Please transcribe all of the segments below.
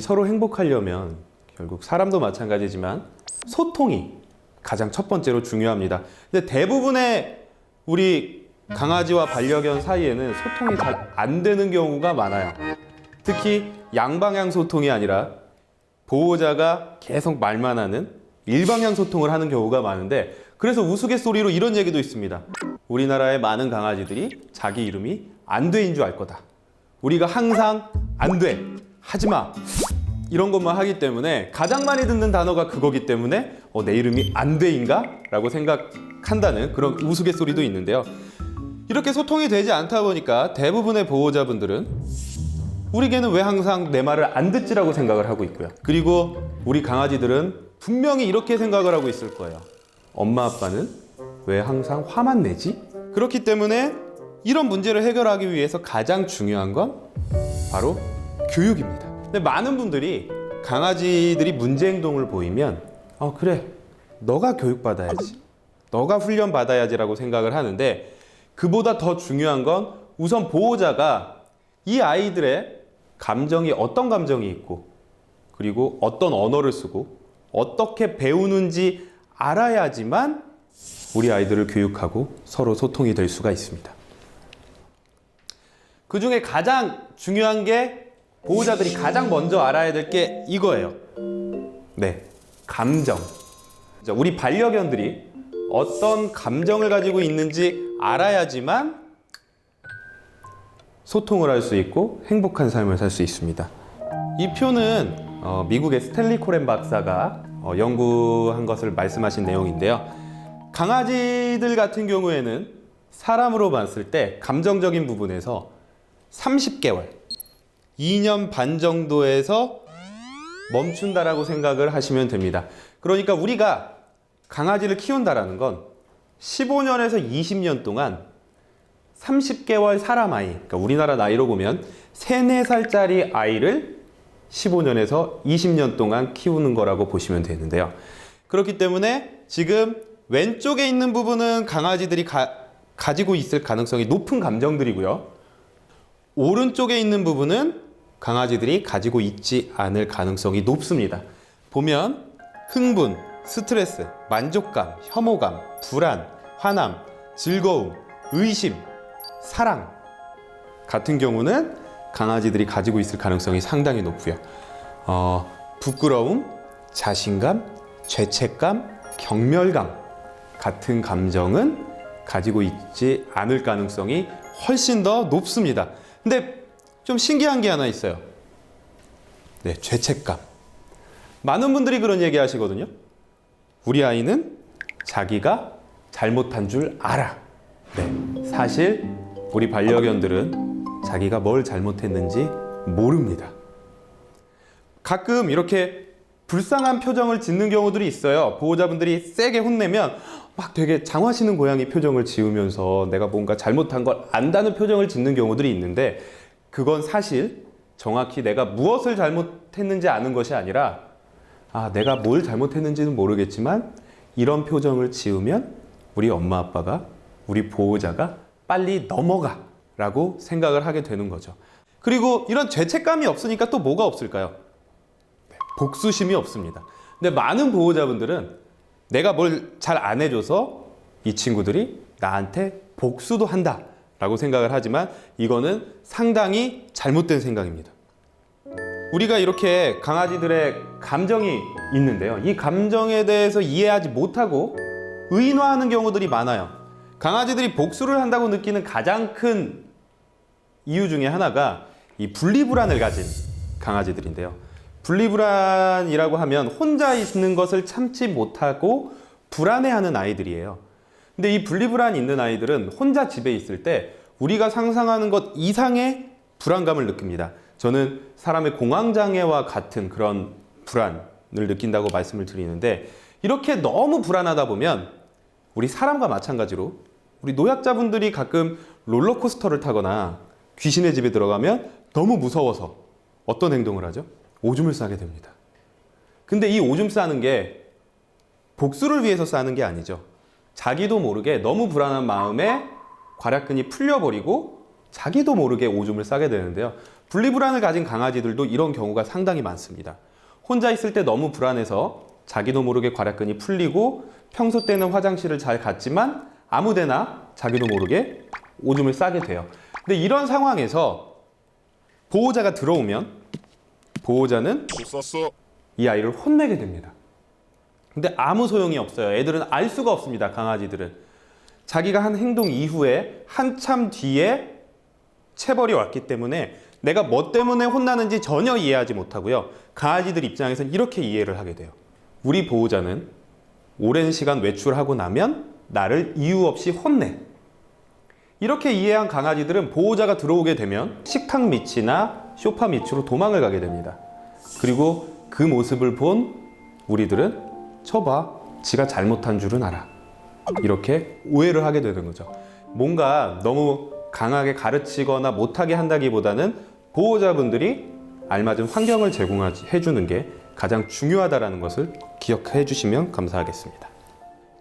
서로 행복하려면 결국 사람도 마찬가지지만 소통이 가장 첫 번째로 중요합니다. 근데 대부분의 우리 강아지와 반려견 사이에는 소통이 잘 안 되는 경우가 많아요. 특히 양방향 소통이 아니라 보호자가 계속 말만 하는 일방향 소통을 하는 경우가 많은데, 그래서 우스갯소리로 이런 얘기도 있습니다. 우리나라의 많은 강아지들이 자기 이름이 안돼인 줄 알 거다. 우리가 항상 안돼, 하지마 이런 것만 하기 때문에 가장 많이 듣는 단어가 그거기 때문에 내 이름이 안돼인가? 라고 생각한다는 그런 우스갯소리도 있는데요. 이렇게 소통이 되지 않다 보니까 대부분의 보호자분들은 우리 개는 왜 항상 내 말을 안 듣지라고 생각을 하고 있고요. 그리고 우리 강아지들은 분명히 이렇게 생각을 하고 있을 거예요. 엄마 아빠는 왜 항상 화만 내지? 그렇기 때문에 이런 문제를 해결하기 위해서 가장 중요한 건 바로 교육입니다. 근데 많은 분들이 강아지들이 문제 행동을 보이면 그래, 너가 교육받아야지, 너가 훈련받아야지 라고 생각을 하는데, 그보다 더 중요한 건 우선 보호자가 이 아이들의 감정이 어떤 감정이 있고, 그리고 어떤 언어를 쓰고 어떻게 배우는지 알아야지만 우리 아이들을 교육하고 서로 소통이 될 수가 있습니다. 그 중에 가장 중요한 게, 보호자들이 가장 먼저 알아야 될 게 이거예요. 네, 감정. 우리 반려견들이 어떤 감정을 가지고 있는지 알아야지만 소통을 할 수 있고 행복한 삶을 살 수 있습니다. 이 표는 미국의 스탠리 코렌 박사가 연구한 것을 말씀하신 내용인데요. 강아지들 같은 경우에는 사람으로 봤을 때 감정적인 부분에서 30개월, 2년 반 정도에서 멈춘다라고 생각을 하시면 됩니다. 그러니까 우리가 강아지를 키운다라는 건 15년에서 20년 동안 30개월 사람 아이, 그러니까 우리나라 나이로 보면 3, 4살짜리 아이를 15년에서 20년 동안 키우는 거라고 보시면 되는데요. 그렇기 때문에 지금 왼쪽에 있는 부분은 강아지들이 가지고 있을 가능성이 높은 감정들이고요. 오른쪽에 있는 부분은 강아지들이 가지고 있지 않을 가능성이 높습니다. 보면 흥분, 스트레스, 만족감, 혐오감, 불안, 화남, 즐거움, 의심, 사랑 같은 경우는 강아지들이 가지고 있을 가능성이 상당히 높고요. 부끄러움, 자신감, 죄책감, 경멸감 같은 감정은 가지고 있지 않을 가능성이 훨씬 더 높습니다. 근데 좀 신기한 게 하나 있어요. 네, 죄책감. 많은 분들이 그런 얘기 하시거든요. 우리 아이는 자기가 잘못한 줄 알아. 네, 사실 우리 반려견들은 자기가 뭘 잘못했는지 모릅니다. 가끔 이렇게 불쌍한 표정을 짓는 경우들이 있어요. 보호자분들이 세게 혼내면 막 되게 장화시는 고양이 표정을 지으면서 내가 뭔가 잘못한 걸 안다는 표정을 짓는 경우들이 있는데, 그건 사실 정확히 내가 무엇을 잘못했는지 아는 것이 아니라 내가 뭘 잘못했는지는 모르겠지만 이런 표정을 지으면 우리 엄마 아빠가, 우리 보호자가 빨리 넘어가 라고 생각을 하게 되는 거죠. 그리고 이런 죄책감이 없으니까 또 뭐가 없을까요? 복수심이 없습니다. 근데 많은 보호자분들은 내가 뭘 잘 안 해줘서 이 친구들이 나한테 복수도 한다 라고 생각을 하지만 이거는 상당히 잘못된 생각입니다. 우리가 이렇게 강아지들의 감정이 있는데요. 이 감정에 대해서 이해하지 못하고 의인화하는 경우들이 많아요. 강아지들이 복수를 한다고 느끼는 가장 큰 이유 중에 하나가 이 분리불안을 가진 강아지들인데요. 분리불안이라고 하면 혼자 있는 것을 참지 못하고 불안해하는 아이들이에요. 근데 이 분리불안이 있는 아이들은 혼자 집에 있을 때 우리가 상상하는 것 이상의 불안감을 느낍니다. 저는 사람의 공황장애와 같은 그런 불안을 느낀다고 말씀을 드리는데, 이렇게 너무 불안하다 보면 우리 사람과 마찬가지로 우리 노약자분들이 가끔 롤러코스터를 타거나 귀신의 집에 들어가면 너무 무서워서 어떤 행동을 하죠? 오줌을 싸게 됩니다. 근데 이 오줌 싸는 게 복수를 위해서 싸는 게 아니죠. 자기도 모르게 너무 불안한 마음에 괄약근이 풀려버리고 자기도 모르게 오줌을 싸게 되는데요. 분리불안을 가진 강아지들도 이런 경우가 상당히 많습니다. 혼자 있을 때 너무 불안해서 자기도 모르게 괄약근이 풀리고 평소 때는 화장실을 잘 갔지만 아무데나 자기도 모르게 오줌을 싸게 돼요. 근데 이런 상황에서 보호자가 들어오면 보호자는 이 아이를 혼내게 됩니다. 근데 아무 소용이 없어요. 애들은 알 수가 없습니다. 강아지들은. 자기가 한 행동 이후에 한참 뒤에 체벌이 왔기 때문에 내가 뭐 때문에 혼나는지 전혀 이해하지 못하고요. 강아지들 입장에서는 이렇게 이해를 하게 돼요. 우리 보호자는 오랜 시간 외출하고 나면 나를 이유 없이 혼내. 이렇게 이해한 강아지들은 보호자가 들어오게 되면 식탁 밑이나 소파 밑으로 도망을 가게 됩니다. 그리고 그 모습을 본 우리들은 저봐, 지가 잘못한 줄은 알아. 이렇게 오해를 하게 되는 거죠. 뭔가 너무 강하게 가르치거나 못하게 한다기보다는 보호자분들이 알맞은 환경을 제공해 주는 게 가장 중요하다는 것을 기억해 주시면 감사하겠습니다.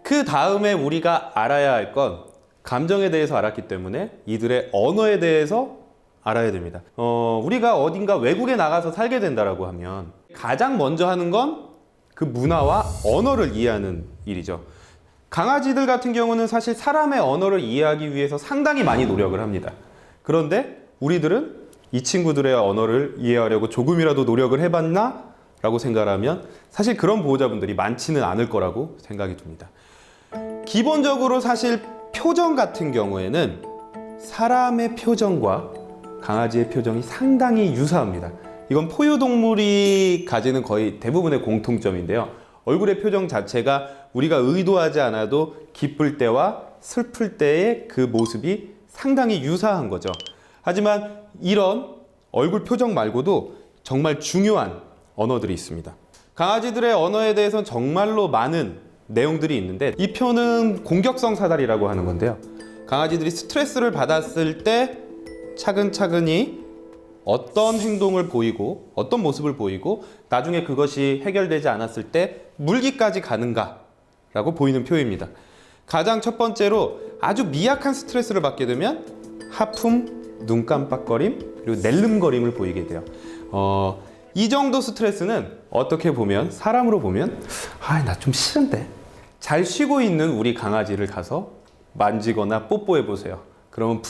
그 다음에 우리가 알아야 할 건 감정에 대해서 알았기 때문에 이들의 언어에 대해서 알아야 됩니다. 우리가 어딘가 외국에 나가서 살게 된다라고 하면 가장 먼저 하는 건 그 문화와 언어를 이해하는 일이죠. 강아지들 같은 경우는 사실 사람의 언어를 이해하기 위해서 상당히 많이 노력을 합니다. 그런데 우리들은 이 친구들의 언어를 이해하려고 조금이라도 노력을 해봤나? 라고 생각하면 사실 그런 보호자분들이 많지는 않을 거라고 생각이 듭니다. 기본적으로 사실 표정 같은 경우에는 사람의 표정과 강아지의 표정이 상당히 유사합니다. 이건 포유동물이 가지는 거의 대부분의 공통점인데요. 얼굴의 표정 자체가 우리가 의도하지 않아도 기쁠 때와 슬플 때의 그 모습이 상당히 유사한 거죠. 하지만 이런 얼굴 표정 말고도 정말 중요한 언어들이 있습니다. 강아지들의 언어에 대해서는 정말로 많은 내용들이 있는데 이 표는 공격성 사다리라고 하는 건데요. 강아지들이 스트레스를 받았을 때 차근차근히 어떤 행동을 보이고 어떤 모습을 보이고 나중에 그것이 해결되지 않았을 때 물기까지 가는가 라고 보이는 표입니다. 가장 첫 번째로 아주 미약한 스트레스를 받게 되면 하품, 눈 깜빡거림, 그리고 낼름거림을 보이게 돼요. 이 정도 스트레스는 어떻게 보면 사람으로 보면 나 좀 싫은데 잘 쉬고 있는 우리 강아지를 가서 만지거나 뽀뽀해 보세요. 그러면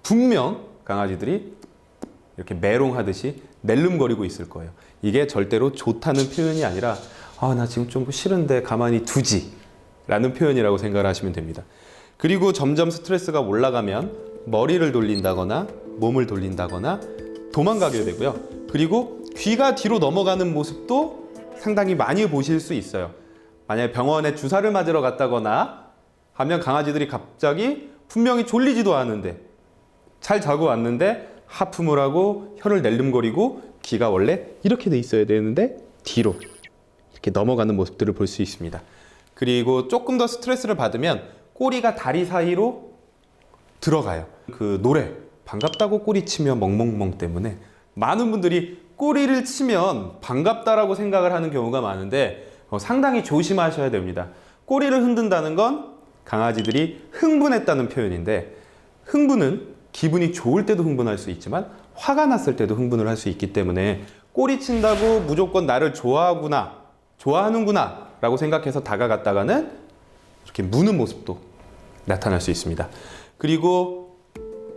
분명 강아지들이 이렇게 메롱하듯이 낼름거리고 있을 거예요. 이게 절대로 좋다는 표현이 아니라 나 지금 좀 싫은데 가만히 두지 라는 표현이라고 생각을 하시면 됩니다. 그리고 점점 스트레스가 올라가면 머리를 돌린다거나 몸을 돌린다거나 도망가게 되고요. 그리고 귀가 뒤로 넘어가는 모습도 상당히 많이 보실 수 있어요. 만약에 병원에 주사를 맞으러 갔다거나 하면 강아지들이 갑자기 분명히 졸리지도 않은데 잘 자고 왔는데 하품을 하고 혀를 낼름거리고 귀가 원래 이렇게 돼 있어야 되는데 뒤로 이렇게 넘어가는 모습들을 볼 수 있습니다. 그리고 조금 더 스트레스를 받으면 꼬리가 다리 사이로 들어가요. 그 노래 반갑다고 꼬리 치면 멍멍멍 때문에 많은 분들이 꼬리를 치면 반갑다라고 생각을 하는 경우가 많은데 상당히 조심하셔야 됩니다. 꼬리를 흔든다는 건 강아지들이 흥분했다는 표현인데 흥분은 기분이 좋을 때도 흥분할 수 있지만 화가 났을 때도 흥분을 할 수 있기 때문에 꼬리 친다고 무조건 나를 좋아하는구나 라고 생각해서 다가갔다가는 이렇게 무는 모습도 나타날 수 있습니다. 그리고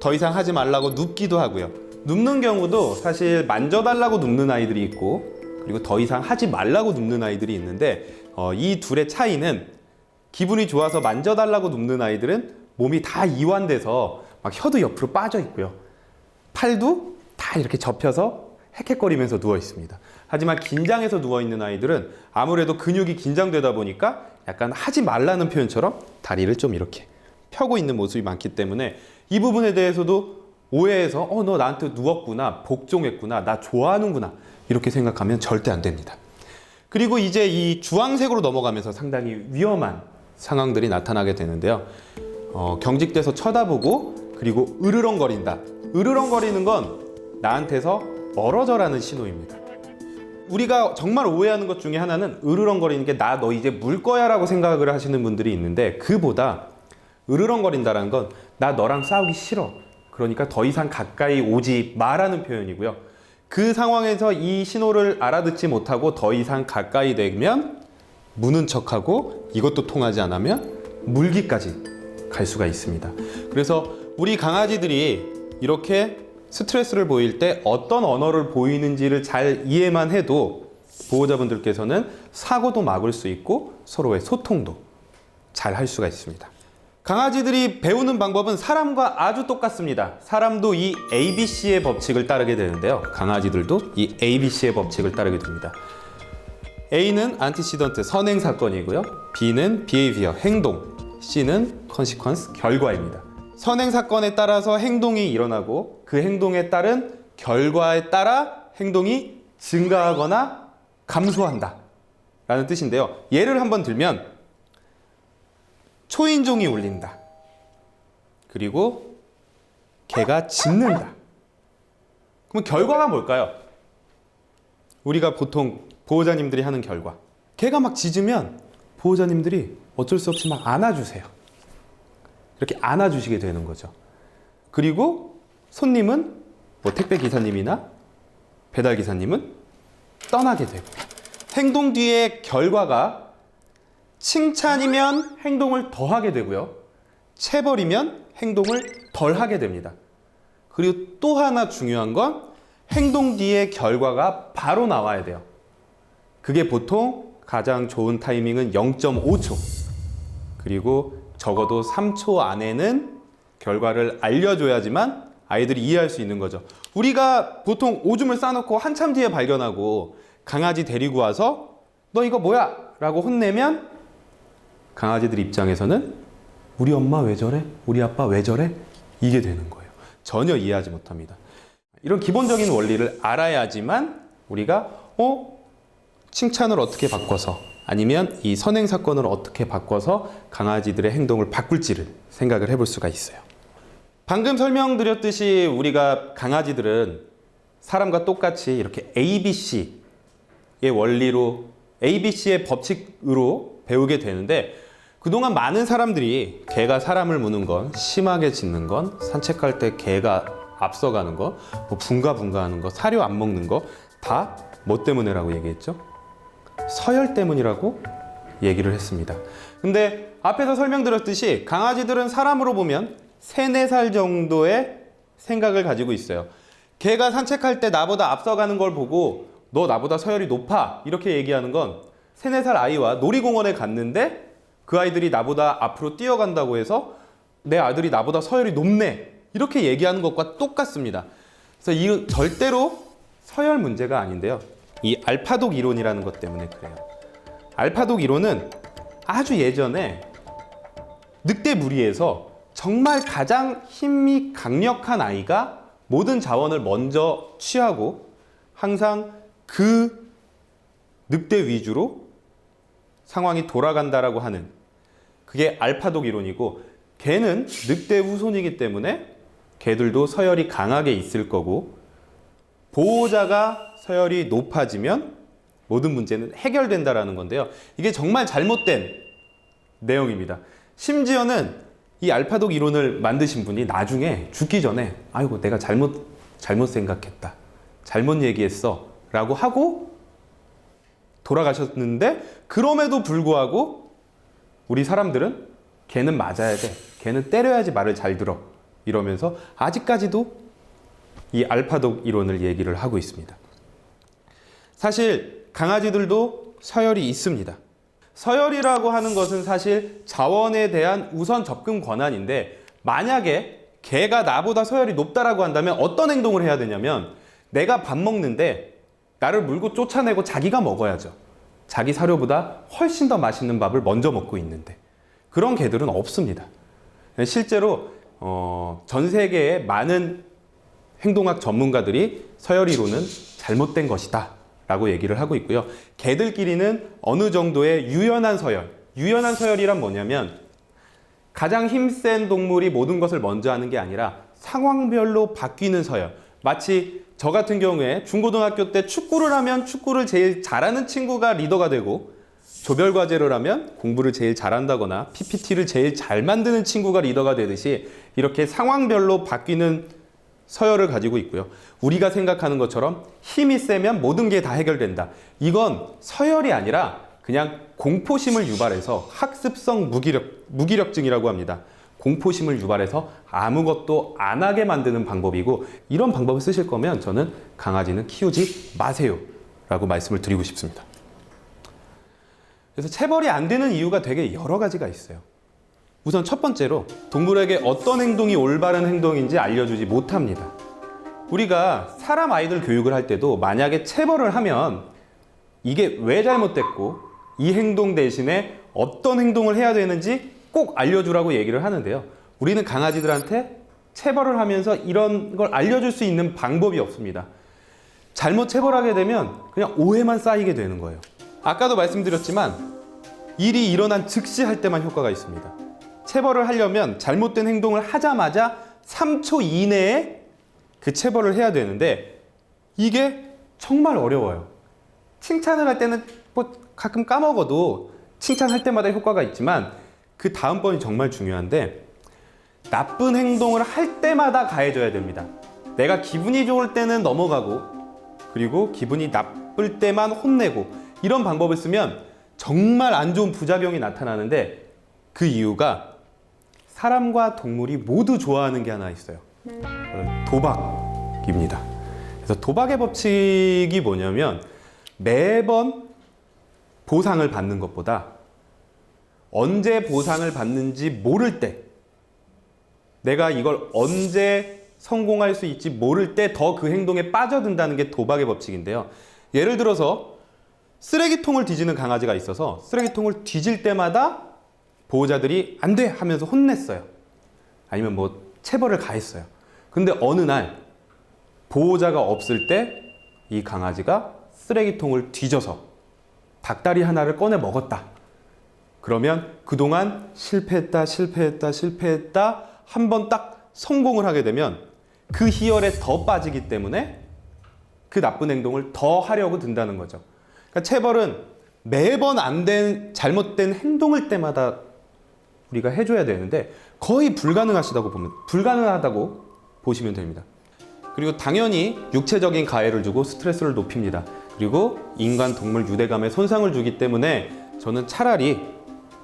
더 이상 하지 말라고 눕기도 하고요. 눕는 경우도 사실 만져달라고 눕는 아이들이 있고 그리고 더 이상 하지 말라고 눕는 아이들이 있는데 이 둘의 차이는 기분이 좋아서 만져달라고 눕는 아이들은 몸이 다 이완돼서 막 혀도 옆으로 빠져 있고요. 팔도 다 이렇게 접혀서 헥헥거리면서 누워 있습니다. 하지만 긴장해서 누워 있는 아이들은 아무래도 근육이 긴장되다 보니까 약간 하지 말라는 표현처럼 다리를 좀 이렇게 펴고 있는 모습이 많기 때문에 이 부분에 대해서도 오해해서 너 나한테 누웠구나, 복종했구나, 나 좋아하는구나 이렇게 생각하면 절대 안 됩니다. 그리고 이제 이 주황색으로 넘어가면서 상당히 위험한 상황들이 나타나게 되는데요. 경직돼서 쳐다보고 그리고 으르렁거린다. 으르렁거리는 건 나한테서 멀어져라는 신호입니다. 우리가 정말 오해하는 것 중에 하나는 으르렁거리는 게 나 너 이제 물 거야 라고 생각을 하시는 분들이 있는데 그보다 으르렁거린다는 건 나 너랑 싸우기 싫어 그러니까 더 이상 가까이 오지 마라는 표현이고요. 그 상황에서 이 신호를 알아듣지 못하고 더 이상 가까이 되면 무는 척하고 이것도 통하지 않으면 물기까지 갈 수가 있습니다. 그래서 우리 강아지들이 이렇게 스트레스를 보일 때 어떤 언어를 보이는지를 잘 이해만 해도 보호자분들께서는 사고도 막을 수 있고 서로의 소통도 잘 할 수가 있습니다. 강아지들이 배우는 방법은 사람과 아주 똑같습니다. 사람도 이 ABC의 법칙을 따르게 되는데요. 강아지들도 이 ABC의 법칙을 따르게 됩니다. A는 안티시던트, 선행 사건이고요. B는 비헤이비어, 행동, C는 컨시퀀스, 결과입니다. 선행 사건에 따라서 행동이 일어나고 그 행동에 따른 결과에 따라 행동이 증가하거나 감소한다 라는 뜻인데요. 예를 한번 들면 초인종이 울린다. 그리고 개가 짖는다. 그럼 결과가 뭘까요? 우리가 보통 보호자님들이 하는 결과. 개가 막 짖으면 보호자님들이 어쩔 수 없이 막 안아주세요. 이렇게 안아주시게 되는 거죠. 그리고 손님은 뭐 택배 기사님이나 배달 기사님은 떠나게 되고, 행동 뒤의 결과가 칭찬이면 행동을 더 하게 되고요. 체벌이면 행동을 덜 하게 됩니다. 그리고 또 하나 중요한 건 행동 뒤의 결과가 바로 나와야 돼요. 그게 보통 가장 좋은 타이밍은 0.5초. 그리고 적어도 3초 안에는 결과를 알려줘야지만 아이들이 이해할 수 있는 거죠. 우리가 보통 오줌을 싸놓고 한참 뒤에 발견하고 강아지 데리고 와서 너 이거 뭐야? 라고 혼내면 강아지들 입장에서는 우리 엄마 왜 저래? 우리 아빠 왜 저래? 이게 되는 거예요. 전혀 이해하지 못합니다. 이런 기본적인 원리를 알아야지만 우리가 칭찬을 어떻게 바꿔서 아니면 이 선행 사건을 어떻게 바꿔서 강아지들의 행동을 바꿀지를 생각을 해볼 수가 있어요. 방금 설명드렸듯이 우리가 강아지들은 사람과 똑같이 이렇게 ABC의 원리로 ABC의 법칙으로 배우게 되는데 그동안 많은 사람들이 개가 사람을 무는 건, 심하게 짖는 건, 산책할 때 개가 앞서가는 거, 뭐 붕가붕가하는 거, 사료 안 먹는 거 다 뭐 때문에라고 얘기했죠? 서열 때문이라고 얘기를 했습니다. 근데 앞에서 설명드렸듯이 강아지들은 사람으로 보면 3, 4살 정도의 생각을 가지고 있어요. 개가 산책할 때 나보다 앞서가는 걸 보고 너 나보다 서열이 높아 이렇게 얘기하는 건 3, 4살 아이와 놀이공원에 갔는데 그 아이들이 나보다 앞으로 뛰어간다고 해서 내 아들이 나보다 서열이 높네 이렇게 얘기하는 것과 똑같습니다. 그래서 이 절대로 서열 문제가 아닌데요. 이 알파독 이론이라는 것 때문에 그래요. 알파독 이론은 아주 예전에 늑대 무리에서 정말 가장 힘이 강력한 아이가 모든 자원을 먼저 취하고 항상 그 늑대 위주로 상황이 돌아간다라고 하는 그게 알파독 이론이고, 개는 늑대 후손이기 때문에 개들도 서열이 강하게 있을 거고 보호자가 서열이 높아지면 모든 문제는 해결된다라는 건데요. 이게 정말 잘못된 내용입니다. 심지어는 이 알파독 이론을 만드신 분이 나중에 죽기 전에 아이고 내가 잘못 생각했다. 잘못 얘기했어. 라고 하고 돌아가셨는데 그럼에도 불구하고 우리 사람들은 걔는 맞아야 돼. 걔는 때려야지 말을 잘 들어. 이러면서 아직까지도 이 알파독 이론을 얘기를 하고 있습니다. 사실 강아지들도 서열이 있습니다. 서열이라고 하는 것은 사실 자원에 대한 우선 접근 권한인데 만약에 개가 나보다 서열이 높다라고 한다면 어떤 행동을 해야 되냐면 내가 밥 먹는데 나를 물고 쫓아내고 자기가 먹어야죠. 자기 사료보다 훨씬 더 맛있는 밥을 먼저 먹고 있는데 그런 개들은 없습니다. 실제로 전 세계의 많은 행동학 전문가들이 서열 이론은 잘못된 것이다 라고 얘기를 하고 있고요. 개들끼리는 어느 정도의 유연한 서열이란 뭐냐면 가장 힘센 동물이 모든 것을 먼저 하는 게 아니라 상황별로 바뀌는 서열. 마치 저 같은 경우에 중고등학교 때 축구를 하면 축구를 제일 잘하는 친구가 리더가 되고 조별 과제를 하면 공부를 제일 잘한다거나 PPT를 제일 잘 만드는 친구가 리더가 되듯이 이렇게 상황별로 바뀌는 서열을 가지고 있고요. 우리가 생각하는 것처럼 힘이 세면 모든 게 다 해결된다. 이건 서열이 아니라 그냥 공포심을 유발해서 학습성 무기력증이라고 합니다. 공포심을 유발해서 아무것도 안 하게 만드는 방법이고, 이런 방법을 쓰실 거면 저는 강아지는 키우지 마세요 라고 말씀을 드리고 싶습니다. 그래서 체벌이 안 되는 이유가 되게 여러 가지가 있어요. 우선 첫 번째로 동물에게 어떤 행동이 올바른 행동인지 알려주지 못합니다. 우리가 사람 아이들 교육을 할 때도 만약에 체벌을 하면 이게 왜 잘못됐고 이 행동 대신에 어떤 행동을 해야 되는지 꼭 알려주라고 얘기를 하는데요. 우리는 강아지들한테 체벌을 하면서 이런 걸 알려줄 수 있는 방법이 없습니다. 잘못 체벌하게 되면 그냥 오해만 쌓이게 되는 거예요. 아까도 말씀드렸지만 일이 일어난 즉시 할 때만 효과가 있습니다. 체벌을 하려면 잘못된 행동을 하자마자 3초 이내에 그 체벌을 해야 되는데 이게 정말 어려워요. 칭찬을 할 때는 뭐 가끔 까먹어도 칭찬할 때마다 효과가 있지만 그 다음번이 정말 중요한데, 나쁜 행동을 할 때마다 가해줘야 됩니다. 내가 기분이 좋을 때는 넘어가고, 그리고 기분이 나쁠 때만 혼내고, 이런 방법을 쓰면 정말 안 좋은 부작용이 나타나는데, 그 이유가 사람과 동물이 모두 좋아하는 게 하나 있어요. 도박입니다. 그래서 도박의 법칙이 뭐냐면, 매번 보상을 받는 것보다 언제 보상을 받는지 모를 때, 내가 이걸 언제 성공할 수 있지 모를 때 더 그 행동에 빠져든다는 게 도박의 법칙인데요. 예를 들어서 쓰레기통을 뒤지는 강아지가 있어서 쓰레기통을 뒤질 때마다 보호자들이 안 돼 하면서 혼냈어요. 아니면 뭐 체벌을 가했어요. 근데 어느 날 보호자가 없을 때 이 강아지가 쓰레기통을 뒤져서 닭다리 하나를 꺼내 먹었다. 그러면 그동안 실패했다 한 번 딱 성공을 하게 되면 그 희열에 더 빠지기 때문에 그 나쁜 행동을 더 하려고 든다는 거죠. 그러니까 체벌은 매번 안 된 잘못된 행동을 때마다 우리가 해줘야 되는데 거의 불가능하다고 보시면 됩니다. 그리고 당연히 육체적인 가해를 주고 스트레스를 높입니다. 그리고 인간 동물 유대감에 손상을 주기 때문에 저는 차라리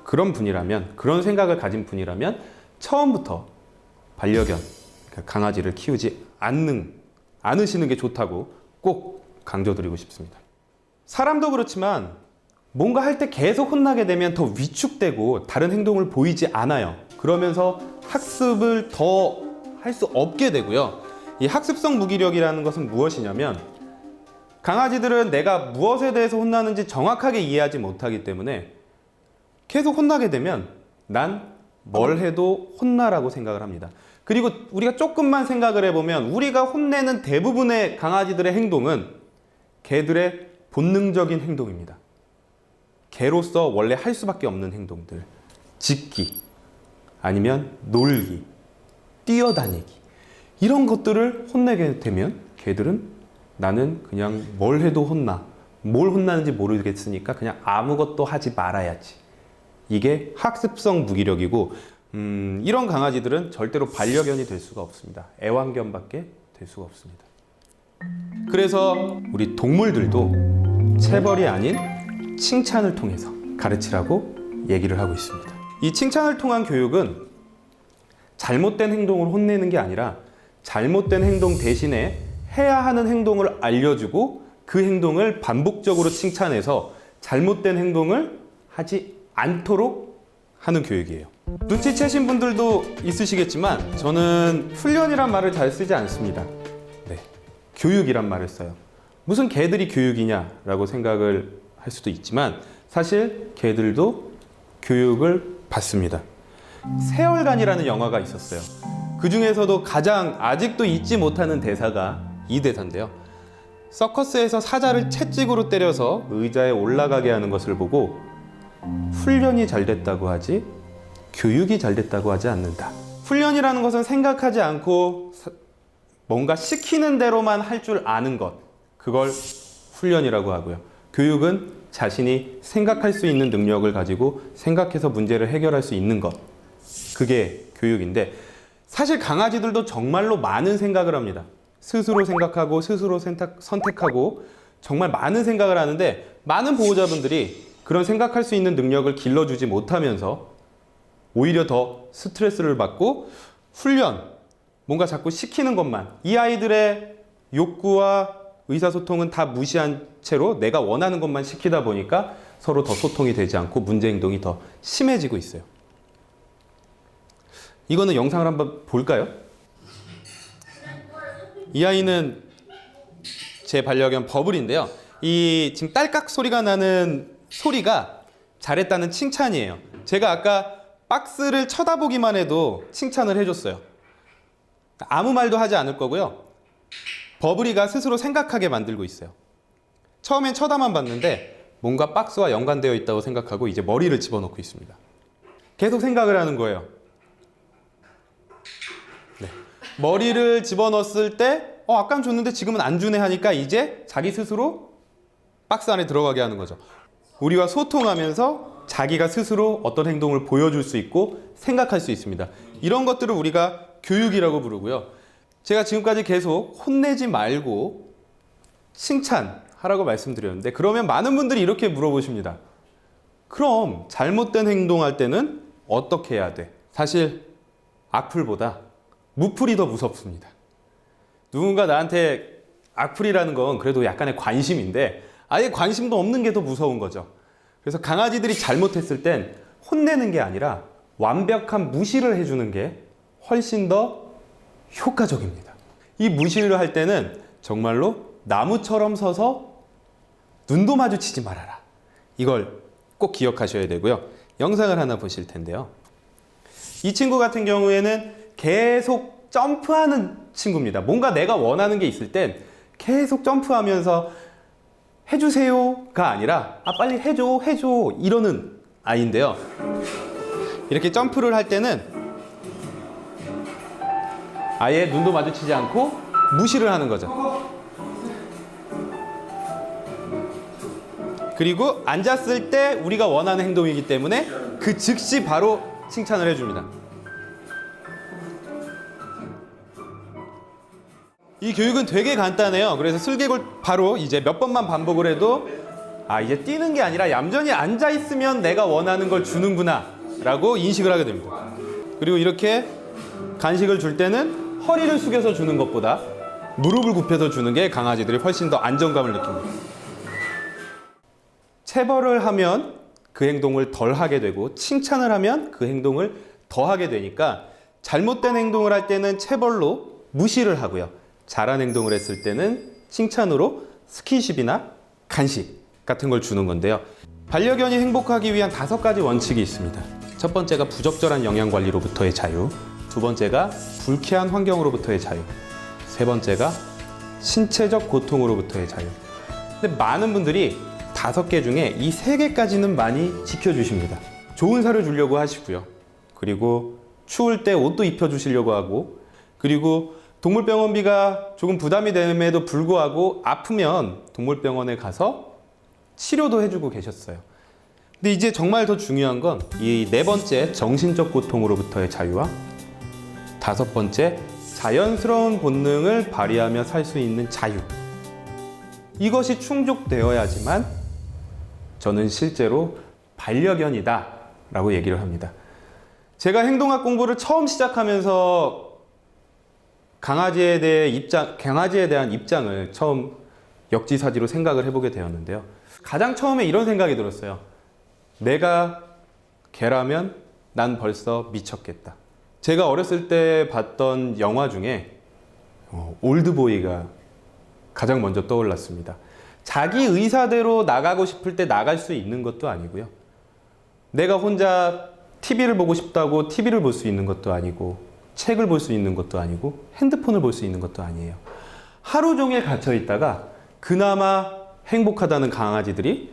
그런 분이라면, 그런 생각을 가진 분이라면 처음부터 반려견, 그러니까 강아지를 키우지 않으시는 게 좋다고 꼭 강조드리고 싶습니다. 사람도 그렇지만 뭔가 할 때 계속 혼나게 되면 더 위축되고 다른 행동을 보이지 않아요. 그러면서 학습을 더 할 수 없게 되고요. 이 학습성 무기력이라는 것은 무엇이냐면, 강아지들은 내가 무엇에 대해서 혼나는지 정확하게 이해하지 못하기 때문에 계속 혼나게 되면 난 뭘 해도 혼나라고 생각을 합니다. 그리고 우리가 조금만 생각을 해보면 우리가 혼내는 대부분의 강아지들의 행동은 개들의 본능적인 행동입니다. 개로서 원래 할 수밖에 없는 행동들, 짖기, 아니면 놀기, 뛰어다니기, 이런 것들을 혼내게 되면 개들은 나는 그냥 뭘 해도 혼나, 뭘 혼나는지 모르겠으니까 그냥 아무것도 하지 말아야지. 이게 학습성 무기력이고, 이런 강아지들은 절대로 반려견이 될 수가 없습니다. 애완견밖에 될 수가 없습니다. 그래서 우리 동물들도 체벌이 아닌 칭찬을 통해서 가르치라고 얘기를 하고 있습니다. 이 칭찬을 통한 교육은 잘못된 행동을 혼내는 게 아니라 잘못된 행동 대신에 해야 하는 행동을 알려주고 그 행동을 반복적으로 칭찬해서 잘못된 행동을 하지 않도록 하는 교육이에요. 눈치채신 분들도 있으시겠지만 저는 훈련이란 말을 잘 쓰지 않습니다. 네, 교육이란 말을 써요. 무슨 개들이 교육이냐라고 생각을 할 수도 있지만 사실 개들도 교육을 받습니다. 세월간이라는 영화가 있었어요. 그 중에서도 가장 아직도 잊지 못하는 대사가 이 대사인데요. 서커스에서 사자를 채찍으로 때려서 의자에 올라가게 하는 것을 보고 훈련이 잘 됐다고 하지 교육이 잘 됐다고 하지 않는다. 훈련이라는 것은 생각하지 않고 뭔가 시키는 대로만 할 줄 아는 것, 그걸 훈련이라고 하고요. 교육은 자신이 생각할 수 있는 능력을 가지고 생각해서 문제를 해결할 수 있는 것. 그게 교육인데, 사실 강아지들도 정말로 많은 생각을 합니다. 스스로 생각하고 스스로 선택하고 정말 많은 생각을 하는데, 많은 보호자분들이 그런 생각할 수 있는 능력을 길러주지 못하면서 오히려 더 스트레스를 받고 훈련, 뭔가 자꾸 시키는 것만, 이 아이들의 욕구와 의사소통은 다 무시한 채로 내가 원하는 것만 시키다 보니까 서로 더 소통이 되지 않고 문제 행동이 더 심해지고 있어요. 이거는 영상을 한번 볼까요? 이 아이는 제 반려견 버블인데요. 이 지금 딸깍 소리가 나는 소리가 잘했다는 칭찬이에요. 제가 아까 박스를 쳐다보기만 해도 칭찬을 해줬어요. 아무 말도 하지 않을 거고요. 버블이가 스스로 생각하게 만들고 있어요. 처음엔 쳐다만 봤는데 뭔가 박스와 연관되어 있다고 생각하고 이제 머리를 집어넣고 있습니다. 계속 생각을 하는 거예요. 네. 머리를 집어넣었을 때 아까는 줬는데 지금은 안 주네 하니까 이제 자기 스스로 박스 안에 들어가게 하는 거죠. 우리와 소통하면서 자기가 스스로 어떤 행동을 보여줄 수 있고 생각할 수 있습니다. 이런 것들을 우리가 교육이라고 부르고요. 제가 지금까지 계속 혼내지 말고 칭찬하라고 말씀드렸는데, 그러면 많은 분들이 이렇게 물어보십니다. 그럼 잘못된 행동할 때는 어떻게 해야 돼? 사실 악플보다 무플이 더 무섭습니다. 누군가 나한테 악플이라는 건 그래도 약간의 관심인데 아예 관심도 없는 게 더 무서운 거죠. 그래서 강아지들이 잘못했을 땐 혼내는 게 아니라 완벽한 무시를 해주는 게 훨씬 더 효과적입니다. 이 무시를 할 때는 정말로 나무처럼 서서 눈도 마주치지 말아라. 이걸 꼭 기억하셔야 되고요. 영상을 하나 보실 텐데요. 이 친구 같은 경우에는 계속 점프하는 친구입니다. 뭔가 내가 원하는 게 있을 땐 계속 점프하면서 해주세요가 아니라 빨리 해줘 이러는 아이인데요. 이렇게 점프를 할 때는 아예 눈도 마주치지 않고 무시를 하는 거죠. 그리고 앉았을 때 우리가 원하는 행동이기 때문에 그 즉시 바로 칭찬을 해줍니다. 이 교육은 되게 간단해요. 그래서 슬개골 바로 이제 몇 번만 반복을 해도 이제 뛰는 게 아니라 얌전히 앉아 있으면 내가 원하는 걸 주는구나 라고 인식을 하게 됩니다. 그리고 이렇게 간식을 줄 때는 허리를 숙여서 주는 것보다 무릎을 굽혀서 주는 게 강아지들이 훨씬 더 안정감을 느낍니다. 체벌을 하면 그 행동을 덜 하게 되고 칭찬을 하면 그 행동을 더 하게 되니까 잘못된 행동을 할 때는 체벌로 무시를 하고요. 잘한 행동을 했을 때는 칭찬으로 스킨십이나 간식 같은 걸 주는 건데요. 반려견이 행복하기 위한 5가지 원칙이 있습니다. 첫 번째가 부적절한 영양 관리로부터의 자유, 두 번째가 불쾌한 환경으로부터의 자유, 세 번째가 신체적 고통으로부터의 자유. 근데 많은 분들이 5개 중에 이 3개까지는 많이 지켜주십니다. 좋은 사료 주려고 하시고요. 그리고 추울 때 옷도 입혀주시려고 하고, 그리고 동물병원비가 조금 부담이 됨에도 불구하고 아프면 동물병원에 가서 치료도 해주고 계셨어요. 근데 이제 정말 더 중요한 건 이 4번째 정신적 고통으로부터의 자유와 5번째 자연스러운 본능을 발휘하며 살 수 있는 자유. 이것이 충족되어야지만 저는 실제로 반려견이다 라고 얘기를 합니다. 제가 행동학 공부를 처음 시작하면서 강아지에 대한 입장을 처음 역지사지로 생각을 해보게 되었는데요. 가장 처음에 이런 생각이 들었어요. 내가 개라면 난 벌써 미쳤겠다. 제가 어렸을 때 봤던 영화 중에 올드보이가 가장 먼저 떠올랐습니다. 자기 의사대로 나가고 싶을 때 나갈 수 있는 것도 아니고요. 내가 혼자 TV를 보고 싶다고 TV를 볼 수 있는 것도 아니고, 책을 볼 수 있는 것도 아니고, 핸드폰을 볼 수 있는 것도 아니에요. 하루 종일 갇혀 있다가 그나마 행복하다는 강아지들이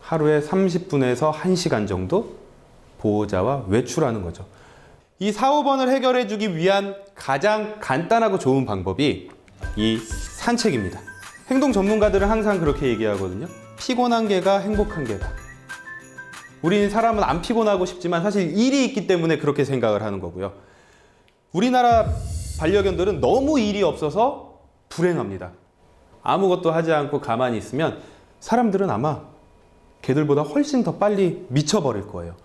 하루에 30분에서 1시간 정도 보호자와 외출하는 거죠. 이 4, 5번을 해결해 주기 위한 가장 간단하고 좋은 방법이 이 산책입니다. 행동 전문가들은 항상 그렇게 얘기하거든요. 피곤한 개가 행복한 개다. 우린 사람은 안 피곤하고 싶지만 사실 일이 있기 때문에 그렇게 생각을 하는 거고요. 우리나라 반려견들은 너무 일이 없어서 불행합니다. 아무것도 하지 않고 가만히 있으면 사람들은 아마 개들보다 훨씬 더 빨리 미쳐버릴 거예요.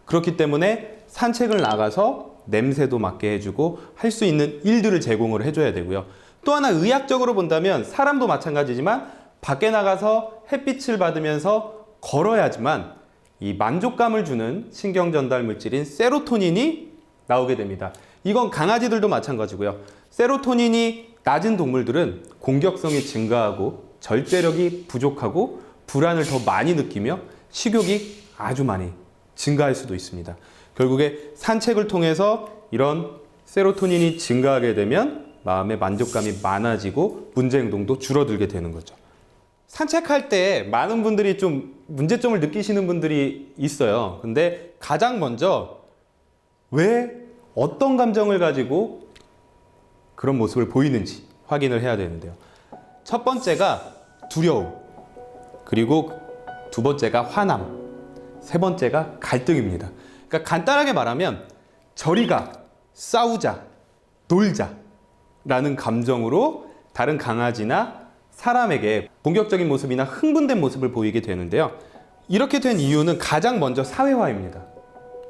그렇기 때문에 산책을 나가서 냄새도 맡게 해주고 할 수 있는 일들을 제공을 해줘야 되고요. 또 하나 의학적으로 본다면 사람도 마찬가지지만 밖에 나가서 햇빛을 받으면서 걸어야지만 이 만족감을 주는 신경 전달 물질인 세로토닌이 나오게 됩니다. 이건 강아지들도 마찬가지고요. 세로토닌이 낮은 동물들은 공격성이 증가하고 절제력이 부족하고 불안을 더 많이 느끼며 식욕이 아주 많이 증가할 수도 있습니다. 결국에 산책을 통해서 이런 세로토닌이 증가하게 되면 마음의 만족감이 많아지고 문제 행동도 줄어들게 되는 거죠. 산책할 때 많은 분들이 좀 문제점을 느끼시는 분들이 있어요. 근데 가장 먼저 왜 어떤 감정을 가지고 그런 모습을 보이는지 확인을 해야 되는데요. 첫 번째가 두려움, 그리고 두 번째가 화남, 세 번째가 갈등입니다. 그러니까 간단하게 말하면 저리 가, 싸우자, 놀자 라는 감정으로 다른 강아지나 사람에게 공격적인 모습이나 흥분된 모습을 보이게 되는데요. 이렇게 된 이유는 가장 먼저 사회화입니다.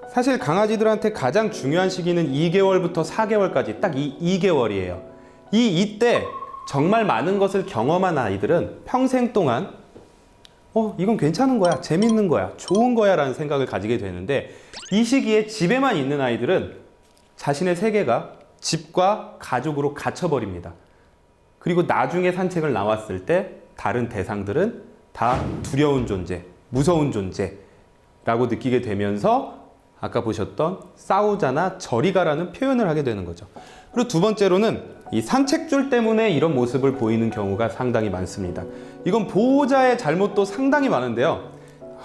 사실 강아지들한테 가장 중요한 시기는 2개월부터 4개월까지 딱 이 2개월이에요. 이때 정말 많은 것을 경험한 아이들은 평생 동안 이건 괜찮은 거야, 재밌는 거야, 좋은 거야 라는 생각을 가지게 되는데, 이 시기에 집에만 있는 아이들은 자신의 세계가 집과 가족으로 갇혀버립니다. 그리고 나중에 산책을 나왔을 때 다른 대상들은 다 두려운 존재, 무서운 존재라고 느끼게 되면서 아까 보셨던 싸우자나 저리 가라는 표현을 하게 되는 거죠. 그리고 두 번째로는 이 산책줄 때문에 이런 모습을 보이는 경우가 상당히 많습니다. 이건 보호자의 잘못도 상당히 많은데요.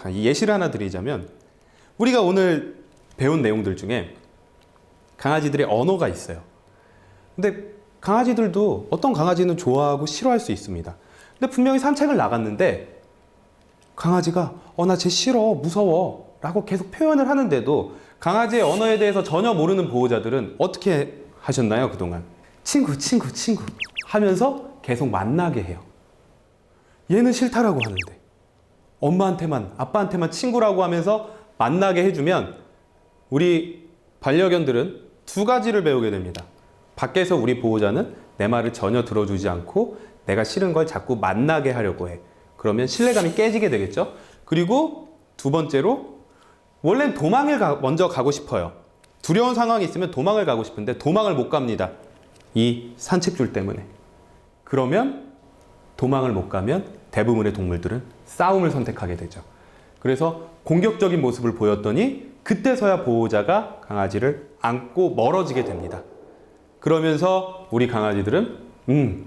예시를 하나 드리자면 우리가 오늘 배운 내용들 중에 강아지들의 언어가 있어요. 근데 강아지들도 어떤 강아지는 좋아하고 싫어할 수 있습니다. 근데 분명히 산책을 나갔는데 강아지가 나 쟤 싫어, 무서워 라고 계속 표현을 하는데도 강아지의 언어에 대해서 전혀 모르는 보호자들은 어떻게 하셨나요? 그동안 친구 하면서 계속 만나게 해요. 얘는 싫다라고 하는데 엄마한테만, 아빠한테만 친구라고 하면서 만나게 해주면 우리 반려견들은 두 가지를 배우게 됩니다. 밖에서 우리 보호자는 내 말을 전혀 들어주지 않고 내가 싫은 걸 자꾸 만나게 하려고 해. 그러면 신뢰감이 깨지게 되겠죠. 그리고 두 번째로 원래는 도망을 먼저 가고 싶어요. 두려운 상황이 있으면 도망을 가고 싶은데 도망을 못 갑니다. 이 산책줄 때문에. 그러면 도망을 못 가면 대부분의 동물들은 싸움을 선택하게 되죠. 그래서 공격적인 모습을 보였더니 그때서야 보호자가 강아지를 안고 멀어지게 됩니다. 그러면서 우리 강아지들은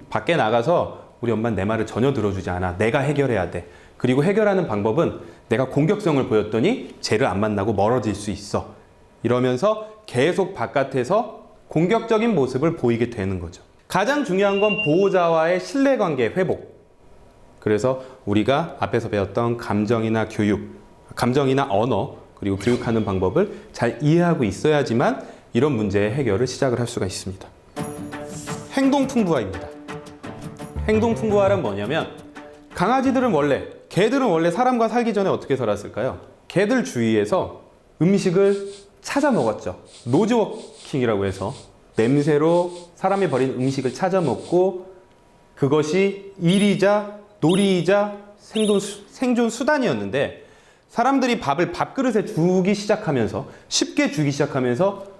밖에 나가서 우리 엄마는 내 말을 전혀 들어주지 않아. 내가 해결해야 돼. 그리고 해결하는 방법은 내가 공격성을 보였더니 쟤를 안 만나고 멀어질 수 있어. 이러면서 계속 바깥에서 공격적인 모습을 보이게 되는 거죠. 가장 중요한 건 보호자와의 신뢰관계 회복. 그래서 우리가 앞에서 배웠던 감정이나 교육, 감정이나 언어, 그리고 교육하는 방법을 잘 이해하고 있어야지만 이런 문제의 해결을 시작을 할 수가 있습니다. 행동풍부화입니다. 행동풍부화란 뭐냐면 개들은 원래 사람과 살기 전에 어떻게 살았을까요? 개들 주위에서 음식을 찾아 먹었죠. 노즈워킹이라고 해서 냄새로 사람이 버린 음식을 찾아 먹고 그것이 일이자 놀이이자 생존 수단이었는데 사람들이 밥그릇에 주기 시작하면서 쉽게 주기 시작하면서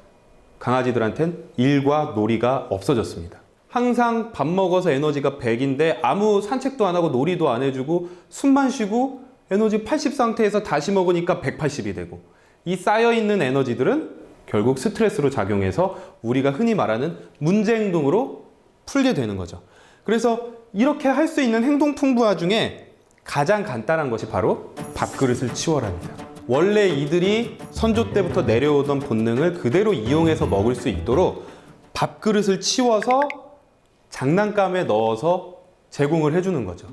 강아지들한테는 일과 놀이가 없어졌습니다. 항상 밥 먹어서 에너지가 100인데 아무 산책도 안 하고 놀이도 안 해주고 숨만 쉬고 에너지 80 상태에서 다시 먹으니까 180이 되고 이 쌓여있는 에너지들은 결국 스트레스로 작용해서 우리가 흔히 말하는 문제 행동으로 풀게 되는 거죠. 그래서 이렇게 할 수 있는 행동 풍부화 중에 가장 간단한 것이 바로 밥그릇을 치워라입니다. 원래 이들이 선조 때부터 내려오던 본능을 그대로 이용해서 먹을 수 있도록 밥그릇을 치워서 장난감에 넣어서 제공을 해주는 거죠.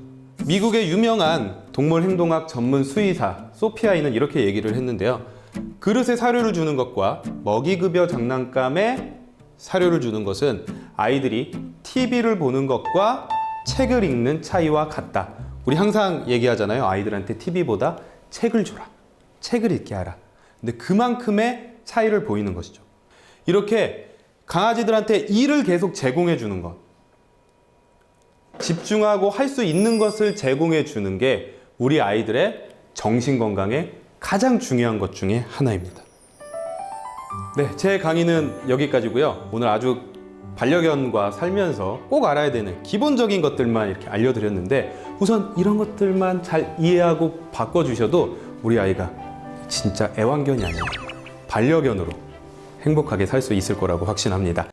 미국의 유명한 동물 행동학 전문 수의사 소피아이는 이렇게 얘기를 했는데요. 그릇에 사료를 주는 것과 먹이급여 장난감에 사료를 주는 것은 아이들이 TV를 보는 것과 책을 읽는 차이와 같다. 우리 항상 얘기하잖아요. 아이들한테 TV보다 책을 줘라. 책을 읽게 하라. 근데 그만큼의 차이를 보이는 것이죠. 이렇게 강아지들한테 일을 계속 제공해 주는 것, 집중하고 할 수 있는 것을 제공해 주는 게 우리 아이들의 정신 건강에 가장 중요한 것 중에 하나입니다. 네, 제 강의는 여기까지고요. 오늘 아주 반려견과 살면서 꼭 알아야 되는 기본적인 것들만 이렇게 알려드렸는데, 우선 이런 것들만 잘 이해하고 바꿔주셔도 우리 아이가 진짜 애완견이 아니라 반려견으로 행복하게 살 수 있을 거라고 확신합니다.